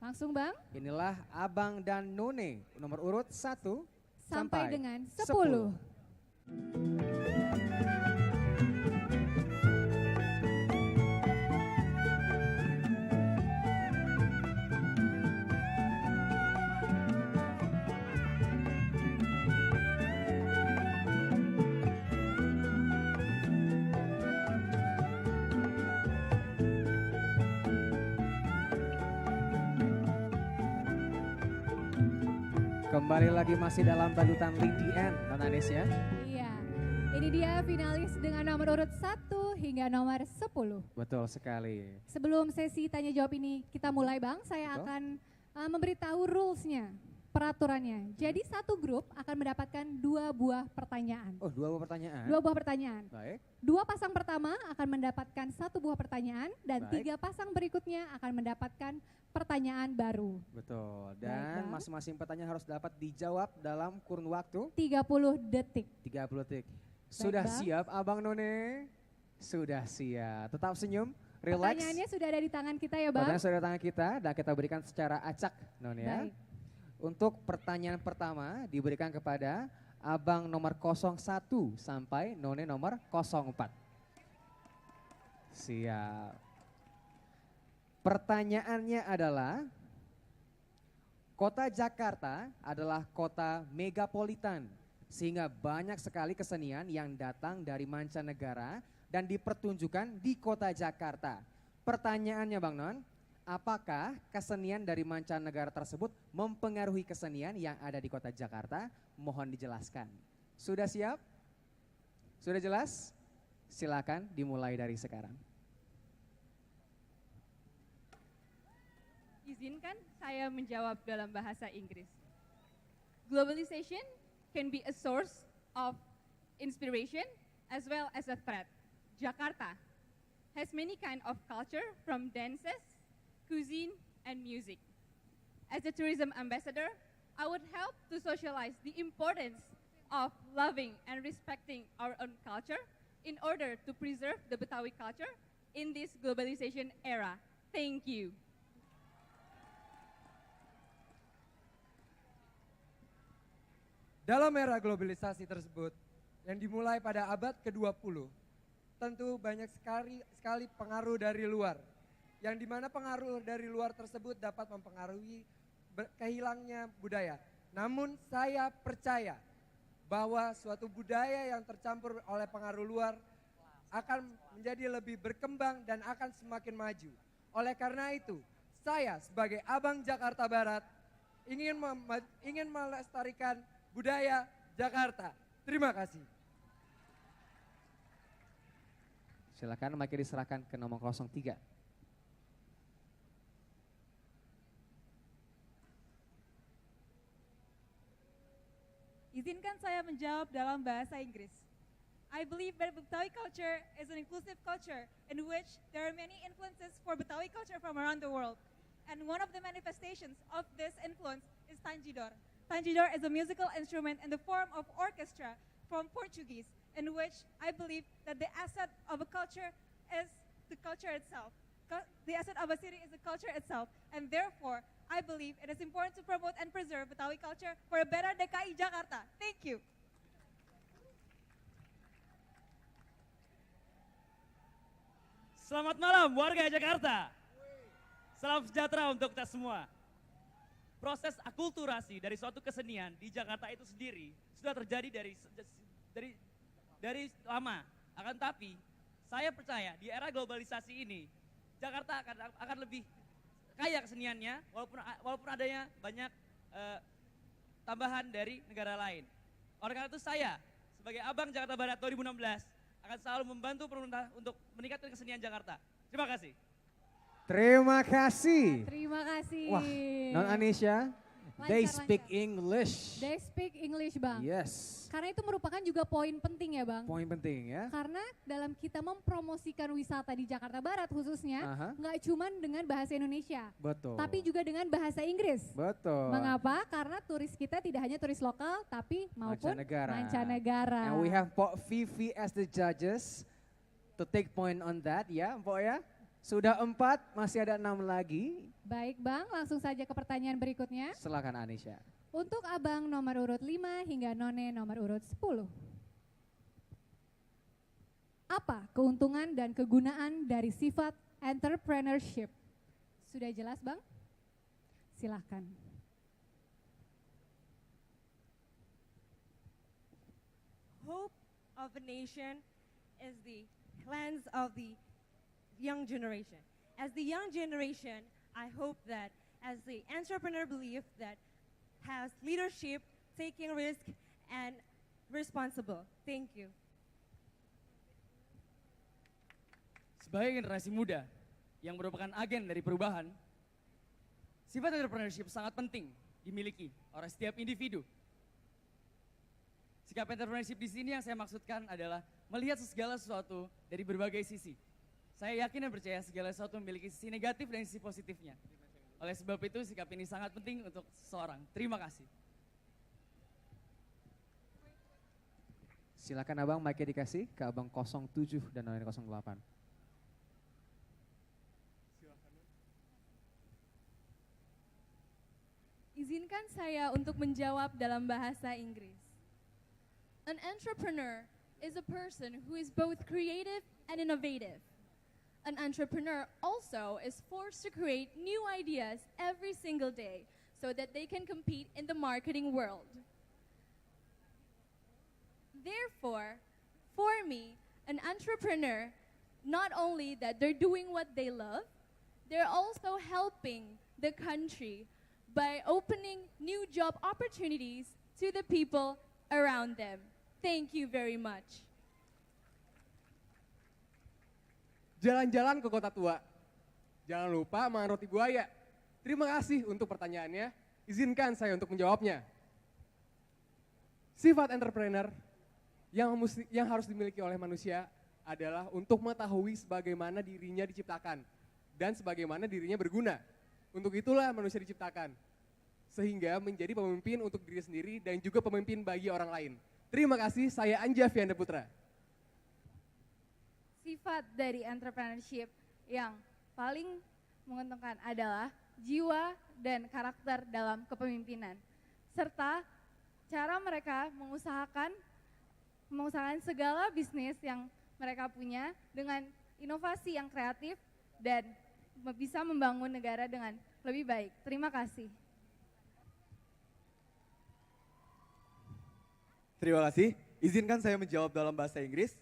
Langsung Bang. Inilah Abang dan None nomor urut 1 Sampai dengan 10. Kembali lagi masih dalam balutan Lindian, non Anis ya. Iya, ini dia finalis dengan nomor urut 1 hingga nomor 10. Betul sekali. Sebelum sesi tanya jawab ini kita mulai Bang, saya Betul. akan memberitahu rules-nya, peraturannya. Jadi satu grup akan mendapatkan 2 buah pertanyaan. Oh, 2 pertanyaan. 2 buah pertanyaan. Baik. 2 pasang pertama akan mendapatkan 1 buah pertanyaan dan Baik. 3 pasang berikutnya akan mendapatkan pertanyaan baru. Betul. Baik, Dan Bang. masing-masing pertanyaan harus dapat dijawab dalam kurun waktu 30 detik. 30 detik. Sudah Bang. siap Abang None? Sudah siap. Tetap senyum, relax. Pertanyaannya sudah ada di tangan kita ya Bang. Pertanyaan sudah di tangan kita dan kita berikan secara acak, Non ya. Baik. Untuk pertanyaan pertama diberikan kepada Abang nomor 01 sampai None nomor 04. Siap. Pertanyaannya adalah, kota Jakarta adalah kota megapolitan sehingga banyak sekali kesenian yang datang dari mancanegara dan dipertunjukkan di kota Jakarta. Pertanyaannya Bang Non, apakah kesenian dari mancanegara tersebut mempengaruhi kesenian yang ada di kota Jakarta? Mohon dijelaskan. Sudah siap? Sudah jelas? Silakan dimulai dari sekarang. Izinkan saya menjawab dalam bahasa Inggris. Globalization can be a source of inspiration as well as a threat. Jakarta has many kind of culture from dances, cuisine, and music. As a tourism ambassador, I would help to socialize the importance of loving and respecting our own culture in order to preserve the Betawi culture in this globalization era. Thank you. Dalam era globalisasi tersebut yang dimulai pada abad ke-20, tentu banyak sekali pengaruh dari luar. Yang dimana pengaruh dari luar tersebut dapat mempengaruhi kehilangnya budaya. Namun saya percaya bahwa suatu budaya yang tercampur oleh pengaruh luar akan menjadi lebih berkembang dan akan semakin maju. Oleh karena itu, saya sebagai Abang Jakarta Barat ingin melestarikan budaya Jakarta. Terima kasih. Silakan mic diserahkan ke nomor 03. Izinkan saya menjawab dalam bahasa Inggris. I believe that Betawi culture is an inclusive culture in which there are many influences for Betawi culture from around the world. And one of the manifestations of this influence is Tanjidor. Tanjidor is a musical instrument in the form of orchestra from Portuguese, in which I believe that the asset of a culture is the culture itself. The asset of a city is the culture itself, and therefore, I believe it is important to promote and preserve Betawi culture for a better DKI Jakarta. Thank you. Selamat malam warga Jakarta. Salam sejahtera untuk kita semua. Proses akulturasi dari suatu kesenian di Jakarta itu sendiri sudah terjadi dari lama. Akan tapi saya percaya di era globalisasi ini Jakarta akan lebih kaya keseniannya walaupun adanya banyak tambahan dari negara lain. Oleh karena itu saya sebagai Abang Jakarta Barat 2016 akan selalu membantu pemerintah untuk meningkatkan kesenian Jakarta. Terima kasih. Terima kasih. Terima kasih. Wah, Non Anisha, they Lancar, speak lancar. English. They speak English Bang. Yes, Karena itu merupakan juga poin penting ya Bang. poin penting ya. Karena dalam kita mempromosikan wisata di Jakarta Barat khususnya, Aha. nggak cuma dengan bahasa Indonesia, Betul. tapi juga dengan bahasa Inggris. Betul. Mengapa? Karena turis kita tidak hanya turis lokal, tapi maupun mancanegara. And we have Pok Vivi as the judges to take point on that ya, Pok ya. Sudah 4, masih ada 6 lagi. Baik Bang, langsung saja ke pertanyaan berikutnya. Silakan Anisha. Untuk Abang nomor urut 5 hingga None nomor urut 10. Apa keuntungan dan kegunaan dari sifat entrepreneurship? Sudah jelas Bang? Silahkan. Hope of a nation is the plans of the young generation. As the young generation, I hope that as the entrepreneur belief that has leadership, taking risk, and responsible. Thank you. Sebagai generasi muda yang merupakan agen dari perubahan, sifat entrepreneurship sangat penting dimiliki oleh setiap individu. Sikap entrepreneurship di sini yang saya maksudkan adalah melihat segala sesuatu dari berbagai sisi. Saya yakin dan percaya segala sesuatu memiliki sisi negatif dan sisi positifnya. Oleh sebab itu sikap ini sangat penting untuk seseorang. Terima kasih. Silakan Abang, mic-nya dikasih ke Abang 07 dan None 08. Izinkan saya untuk menjawab dalam bahasa Inggris. An entrepreneur is a person who is both creative and innovative. An entrepreneur also is forced to create new ideas every single day so that they can compete in the marketing world. Therefore, for me, an entrepreneur, not only that they're doing what they love, they're also helping the country by opening new job opportunities to the people around them. Thank you very much. Jalan-jalan ke kota tua. Jangan lupa makan roti buaya. Terima kasih untuk pertanyaannya. Izinkan saya untuk menjawabnya. Sifat entrepreneur yang harus dimiliki oleh manusia adalah untuk mengetahui sebagaimana dirinya diciptakan dan sebagaimana dirinya berguna. Untuk itulah manusia diciptakan. Sehingga menjadi pemimpin untuk diri sendiri dan juga pemimpin bagi orang lain. Terima kasih, saya Anja Fianda Putra. Sifat dari entrepreneurship yang paling menguntungkan adalah jiwa dan karakter dalam kepemimpinan, serta cara mereka mengusahakan segala bisnis yang mereka punya dengan inovasi yang kreatif dan bisa membangun negara dengan lebih baik. Terima kasih. Terima kasih. Izinkan saya menjawab dalam bahasa Inggris.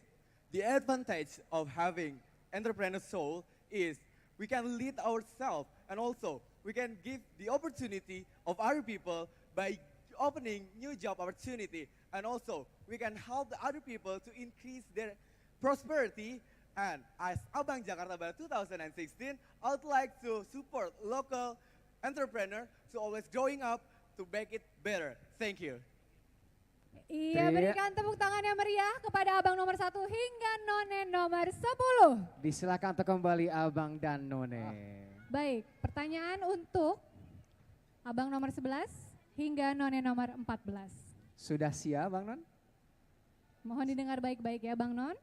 The advantage of having entrepreneur soul is we can lead ourselves and also we can give the opportunity of other people by opening new job opportunity, and also we can help the other people to increase their prosperity. And as Abang Jakarta Barat 2016, I would like to support local entrepreneur to always growing up to make it better. Thank you. Iya, berikan tepuk tangan yang meriah kepada Abang nomor 1 hingga None nomor 10. Disilakan untuk kembali Abang dan None. Baik, pertanyaan untuk Abang nomor 11 hingga None nomor 14. Sudah siap Bang Non? Mohon didengar baik-baik ya Bang Non.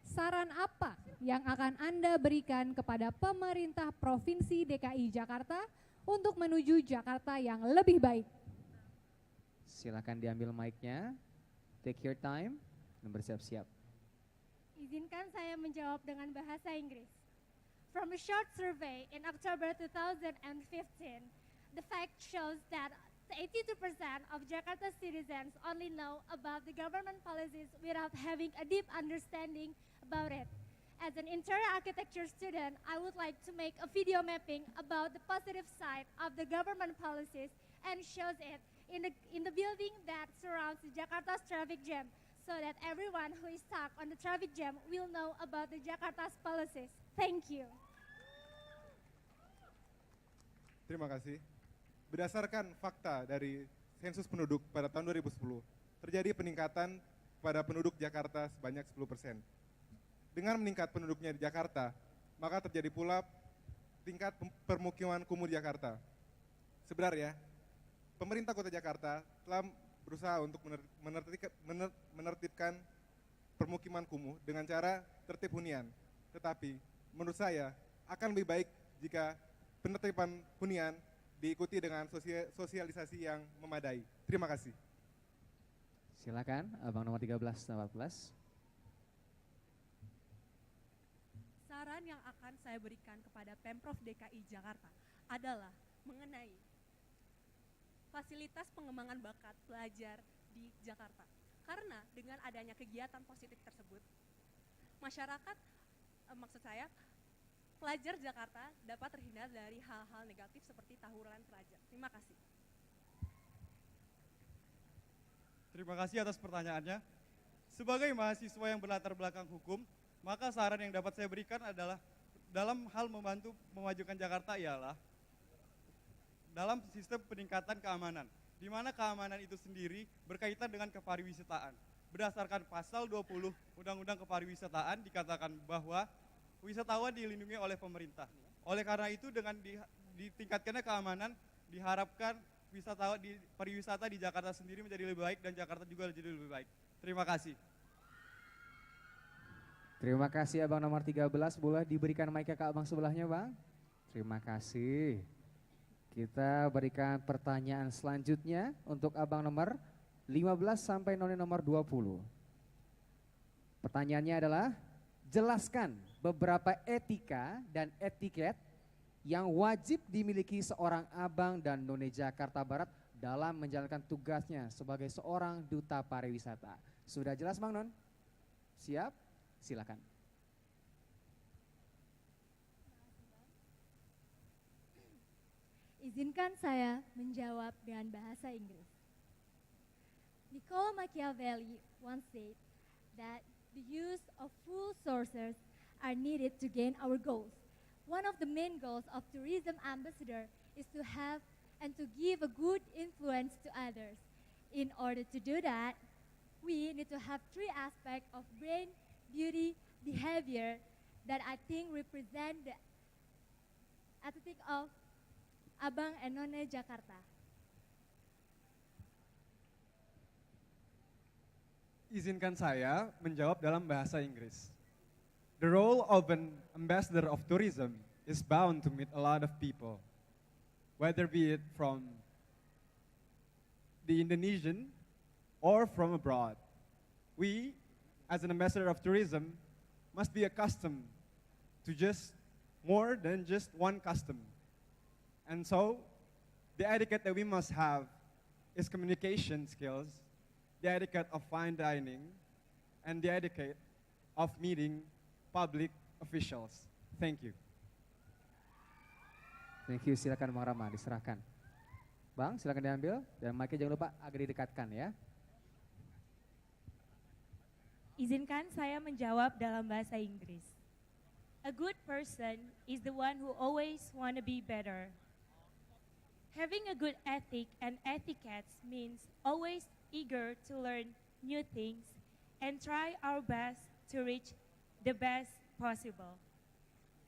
Saran apa yang akan Anda berikan kepada pemerintah Provinsi DKI Jakarta untuk menuju Jakarta yang lebih baik? Silakan diambil mic-nya. Take your time dan bersiap-siap. Izinkan saya menjawab dengan bahasa Inggris. From a short survey in October 2015, the fact shows that 82% of Jakarta citizens only know about the government policies without having a deep understanding about it. As an interior architecture student, I would like to make a video mapping about the positive side of the government policies and shows it in the building that surrounds Jakarta's traffic jam, so that everyone who is stuck on the traffic jam will know about the Jakarta's policies. Thank you. Terima kasih. Berdasarkan fakta dari sensus penduduk pada tahun 2010, terjadi peningkatan pada penduduk Jakarta sebanyak 10%. Dengan meningkat penduduknya di Jakarta, maka terjadi pula tingkat permukiman kumuh di Jakarta. Sebenarnya, pemerintah Kota Jakarta telah berusaha untuk menertibkan permukiman kumuh dengan cara tertib hunian. Tetapi menurut saya akan lebih baik jika penertiban hunian diikuti dengan sosialisasi yang memadai. Terima kasih. Silakan, abang nomor 13 dan 14. Saran yang akan saya berikan kepada Pemprov DKI Jakarta adalah mengenai fasilitas pengembangan bakat pelajar di Jakarta. Karena dengan adanya kegiatan positif tersebut, masyarakat, maksud saya, pelajar Jakarta dapat terhindar dari hal-hal negatif seperti tawuran pelajar. Terima kasih. Terima kasih atas pertanyaannya. Sebagai mahasiswa yang berlatar belakang hukum, maka saran yang dapat saya berikan adalah dalam hal membantu memajukan Jakarta ialah dalam sistem peningkatan keamanan, di mana keamanan itu sendiri berkaitan dengan kepariwisataan. Berdasarkan pasal 20 Undang-Undang Kepariwisataan dikatakan bahwa wisatawan dilindungi oleh pemerintah. Oleh karena itu dengan ditingkatkannya keamanan, diharapkan wisatawan di pariwisata di Jakarta sendiri menjadi lebih baik dan Jakarta juga jadi lebih baik. Terima kasih. Terima kasih abang nomor 13, boleh diberikan mic ke abang sebelahnya bang. Terima kasih. Kita berikan pertanyaan selanjutnya untuk abang nomor 15 sampai noni nomor 20. Pertanyaannya adalah, jelaskan beberapa etika dan etiket yang wajib dimiliki seorang abang dan none Jakarta Barat dalam menjalankan tugasnya sebagai seorang duta pariwisata. Sudah jelas Bang Non? Siap? Silakan. Izinkan saya menjawab dengan bahasa Inggris. Niccolo Machiavelli once said that the use of full sources are needed to gain our goals. One of the main goals of tourism ambassador is to have and to give a good influence to others. In order to do that, we need to have three aspects of brain, beauty, behavior that I think represent the aesthetic of Abang and None Jakarta. Izinkan saya menjawab dalam bahasa Inggris. The role of an ambassador of tourism is bound to meet a lot of people, whether be it from the Indonesian or from abroad. We, as an ambassador of tourism, must be accustomed to just more than just one custom. And so, the etiquette that we must have is communication skills, the etiquette of fine dining, and the etiquette of meeting public officials. Thank you. Thank you, silakan Bang Rama, diserahkan. Bang, silakan diambil dan mic-nya jangan lupa agak didekatkan ya. Izinkan saya menjawab dalam bahasa Inggris. A good person is the one who always want to be better. Having a good ethic and etiquette means always eager to learn new things and try our best to reach the best possible.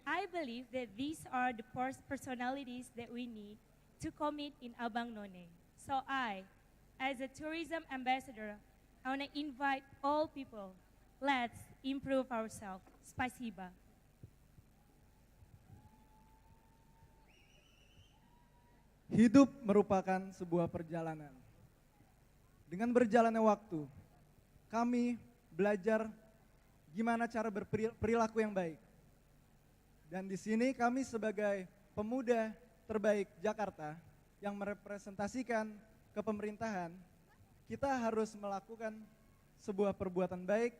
I believe that these are the personalities that we need to commit in Abang None. So I, as a tourism ambassador, I want to invite all people, let's improve ourselves. Spasiba. Hidup merupakan sebuah perjalanan. Dengan berjalannya waktu, kami belajar gimana cara berperilaku yang baik. Dan di sini kami sebagai pemuda terbaik Jakarta yang merepresentasikan kepemerintahan, kita harus melakukan sebuah perbuatan baik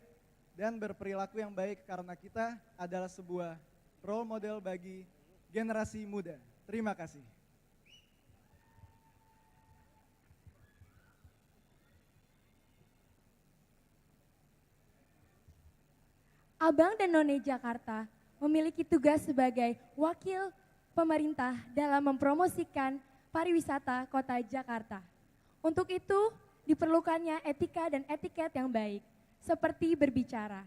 dan berperilaku yang baik karena kita adalah sebuah role model bagi generasi muda. Terima kasih. Abang dan None Jakarta memiliki tugas sebagai wakil pemerintah dalam mempromosikan pariwisata kota Jakarta. Untuk itu diperlukannya etika dan etiket yang baik, seperti berbicara.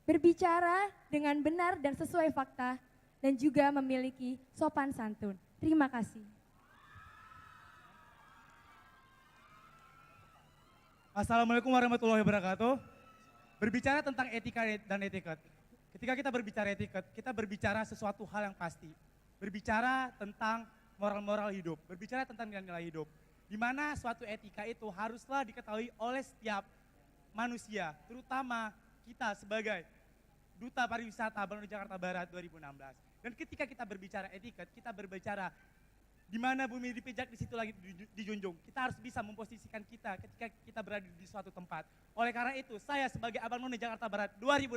Berbicara dengan benar dan sesuai fakta, dan juga memiliki sopan santun. Terima kasih. Assalamualaikum warahmatullahi wabarakatuh. Berbicara tentang etika dan etiket, Ketika kita berbicara etiket, kita berbicara sesuatu hal yang pasti. Berbicara tentang moral-moral hidup, berbicara tentang nilai-nilai hidup. Di mana suatu etika itu haruslah diketahui oleh setiap manusia, terutama kita sebagai Duta Pariwisata Abang None Jakarta Barat 2016. Dan ketika kita berbicara etiket, kita berbicara di mana bumi dipijak, di situ lagi dijunjung. Kita harus bisa memposisikan kita ketika kita berada di suatu tempat. Oleh karena itu, saya sebagai Abang None Jakarta Barat 2016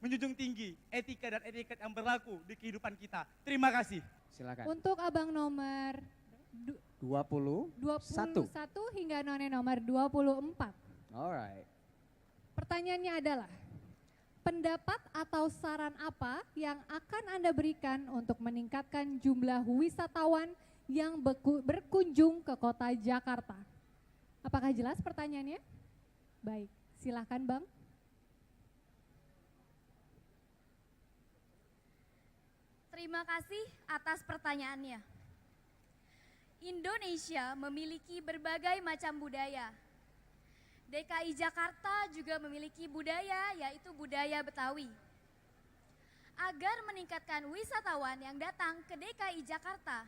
menjunjung tinggi etika dan etiket yang berlaku di kehidupan kita. Terima kasih. Silakan. Untuk abang nomor 21 hingga none nomor 24. Alright. Pertanyaannya adalah, pendapat atau saran apa yang akan Anda berikan untuk meningkatkan jumlah wisatawan yang berkunjung ke kota Jakarta? Apakah jelas pertanyaannya? Baik, silahkan Bang. Terima kasih atas pertanyaannya. Indonesia memiliki berbagai macam budaya. DKI Jakarta juga memiliki budaya, yaitu budaya Betawi. Agar meningkatkan wisatawan yang datang ke DKI Jakarta,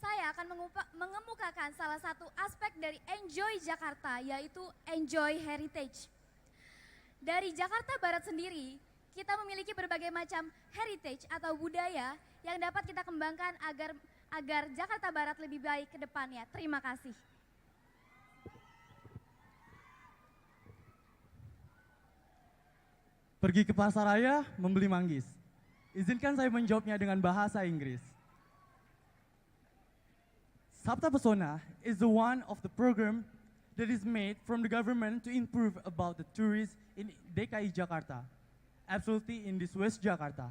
saya akan mengemukakan salah satu aspek dari Enjoy Jakarta, yaitu Enjoy Heritage. Dari Jakarta Barat sendiri, kita memiliki berbagai macam heritage atau budaya yang dapat kita kembangkan agar Jakarta Barat lebih baik ke depannya. Terima kasih. Pergi ke pasaraya membeli manggis. Izinkan saya menjawabnya dengan bahasa Inggris. Sabta Pesona is the one of the program that is made from the government to improve about the tourists in DKI Jakarta. Absolutely in this West Jakarta.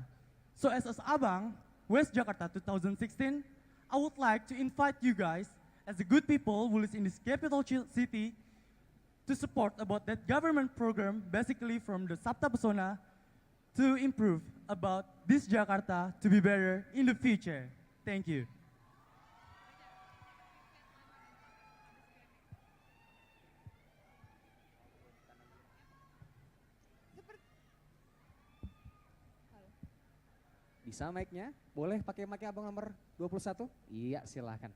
So as Abang, West Jakarta 2016, I would like to invite you guys as the good people who live in this capital city to support about that government program, basically from the Sabta Pesona, to improve about this Jakarta to be better in the future. Thank you. Bisa mic-nya? Boleh pakai mic abang nomor 21? Iya, silahkan.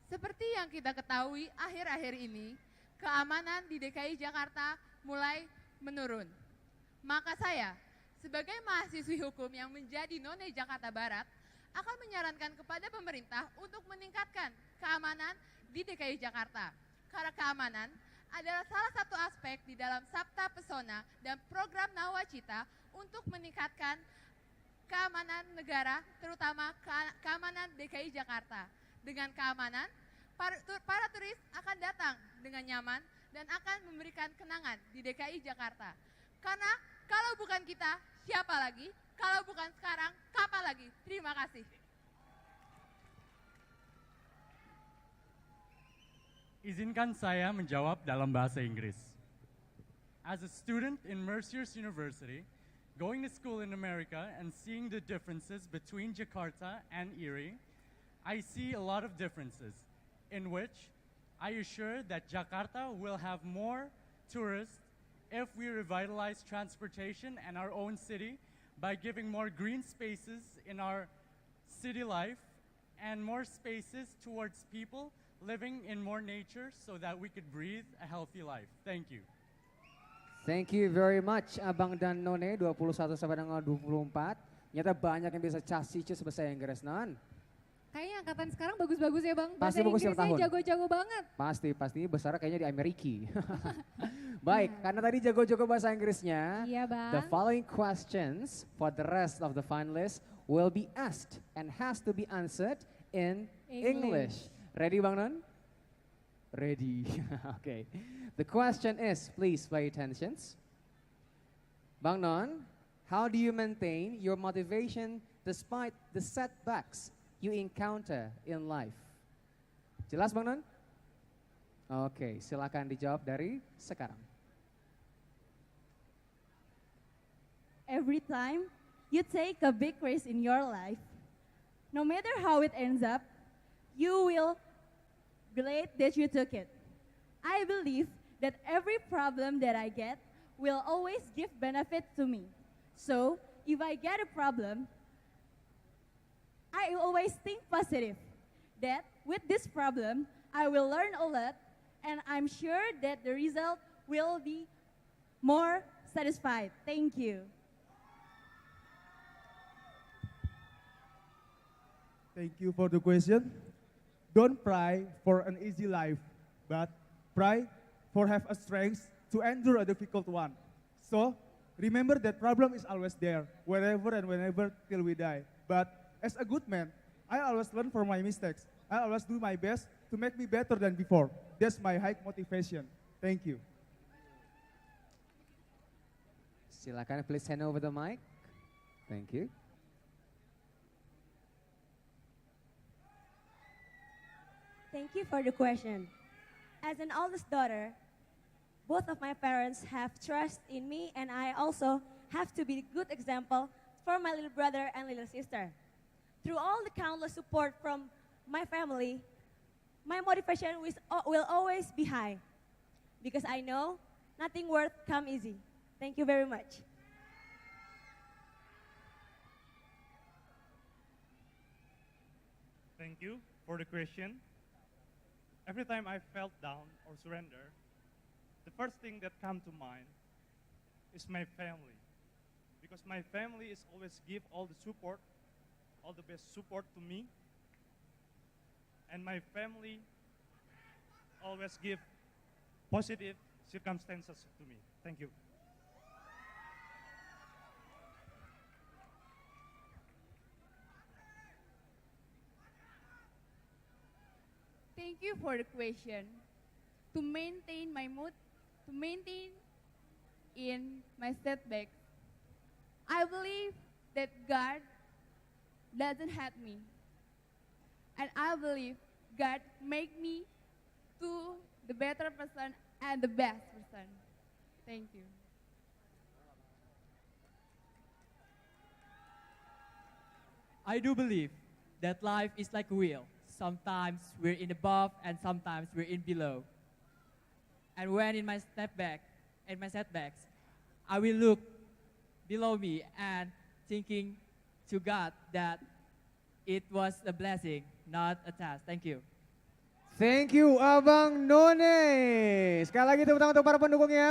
Seperti yang kita ketahui akhir-akhir ini, keamanan di DKI Jakarta mulai menurun. Maka saya, sebagai mahasiswi hukum yang menjadi None Jakarta Barat, akan menyarankan kepada pemerintah untuk meningkatkan keamanan di DKI Jakarta. Karena keamanan adalah salah satu aspek di dalam Sabta Pesona dan program Nawacita untuk meningkatkan keamanan negara, terutama keamanan DKI Jakarta. Dengan keamanan, para turis akan datang dengan nyaman dan akan memberikan kenangan di DKI Jakarta. Karena kalau bukan kita, siapa lagi? Kalau bukan sekarang, kapan lagi? Terima kasih. Izinkan saya menjawab dalam bahasa Inggris. As a student in Mercyhurst University, going to school in America and seeing the differences between Jakarta and Erie, I see a lot of differences in which I assure that Jakarta will have more tourists if we revitalize transportation and our own city by giving more green spaces in our city life and more spaces towards people living in more nature so that we could breathe a healthy life. Thank you. Thank you very much Abang dan None 21 sampai dengan 24. Nyata banyak yang bisa casicis bahasa Inggris, non. Kayaknya angkatan sekarang bagus-bagus ya Bang. Pasti Bahasa bagus tiap Inggrisnya tahun. jago-jago banget. Pasti besar kayaknya di Amerika. Baik, karena tadi jago-jago bahasa Inggrisnya, Iya Bang. the following questions for the rest of the finalists will be asked and has to be answered in English. Ready Bang Non? Ready. Okay. The question is, please pay attention. Bang Non, how do you maintain your motivation despite the setbacks you encounter in life? Jelas Bang Non? Oke, silakan dijawab dari sekarang. Every time you take a big risk in your life, no matter how it ends up, you will glad that you took it. I believe that every problem that I get will always give benefit to me. So, if I get a problem, I always think positive. That with this problem, I will learn a lot, and I'm sure that the result will be more satisfied. Thank you. Thank you for the question. Don't pray for an easy life, but pray for have a strength to endure a difficult one. So, remember that problem is always there, wherever and whenever till we die. But as a good man, I always learn from my mistakes. I always do my best to make me better than before. That's my high motivation. Thank you. Silakan, please hand over the mic. Thank you. Thank you for the question. As an oldest daughter, both of my parents have trust in me, and I also have to be a good example for my little brother and little sister. Through all the countless support from my family, my motivation will always be high, because I know nothing worth come easy. Thank you very much. Thank you for the question. Every time I felt down or surrender, the first thing that comes to mind is my family. Because my family is always give all the support, all the best support to me. And my family always give positive circumstances to me. Thank you. Thank you for the question. To maintain my mood, to maintain in my setbacks, I believe that God doesn't hate me. And I believe God make me to the better person and the best person. Thank you. I do believe that life is like a wheel. Sometimes we're in above and sometimes we're in below. And when in my setbacks, I will look below me and thinking to God that it was a blessing, not a task. Thank you. Thank you, Abang None. Sekali lagi tepuk tangan untuk para pendukungnya.